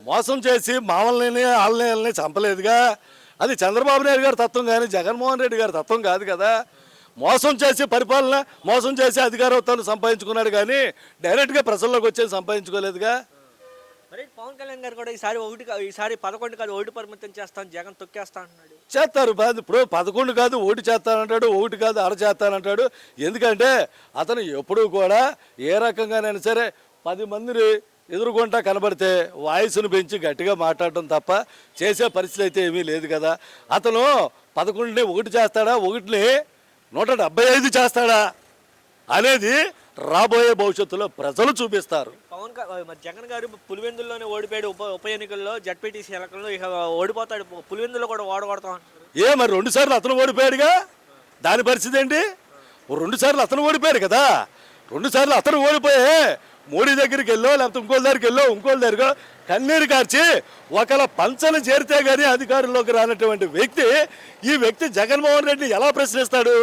మోసం చేసి మామల్ని వాళ్ళని చంపలేదుగా. అది చంద్రబాబు నాయుడు గారి తత్వం కానీ జగన్మోహన్ రెడ్డి గారి తత్వం కాదు కదా. మోసం చేసి పరిపాలన, మోసం చేసి అధికారత్వాన్ని సంపాదించుకున్నాడు కానీ డైరెక్ట్గా ప్రజల్లోకి వచ్చేది సంపాదించుకోలేదుగా. మరి పవన్ కళ్యాణ్ గారు కూడా ఈసారి 11 కాదు 1 పరిమితం చేస్తాను, జగన్ తొక్కేస్తా అంటున్నాడు. చేస్తారు. ఇప్పుడు 11 కాదు 1 చేస్తానంటాడు, 1 కాదు 6 చేస్తానంటాడు. ఎందుకంటే అతను ఎప్పుడూ కూడా ఏ రకంగానైనా సరే 10 మందిని ఎదురుకుంటా కనబడితే వాయిస్ను పెంచి గట్టిగా మాట్లాడటం తప్ప చేసే పరిస్థితి అయితే ఏమీ లేదు కదా. అతను 11ని 1 చేస్తాడా, 1ని 175 చేస్తాడా అనేది రాబోయే భవిష్యత్తులో ప్రజలు చూపిస్తారు. జగన్ గారు పులివెందుల్లోనే ఓడిపోయాడు ఉప ఎన్నికల్లో, జడ్పీటీసీ ఎన్నికల్లో. ఇక ఓడిపోతాడు, పులివెందులో కూడా ఓడగొడతాం అంటారు. మరి 2 సార్లు అతను ఓడిపోయాడుగా, దాని పరిస్థితి ఏంటి? 2 సార్లు అతను ఓడిపోయాడు కదా. 2 సార్లు అతను ఓడిపోయే మోడీ దగ్గరికి వెళ్ళో లేకపోతే ఇంకోళ్ళ దగ్గరికి వెళ్ళో ఇంకోళ్ళ దగ్గర కన్నీరు కార్చి ఒకళ్ళ పంచలు చేరితే కానీ అధికారంలోకి రానటువంటి వ్యక్తి, ఈ వ్యక్తి జగన్మోహన్ రెడ్డిని ఎలా ప్రశ్నిస్తాడు?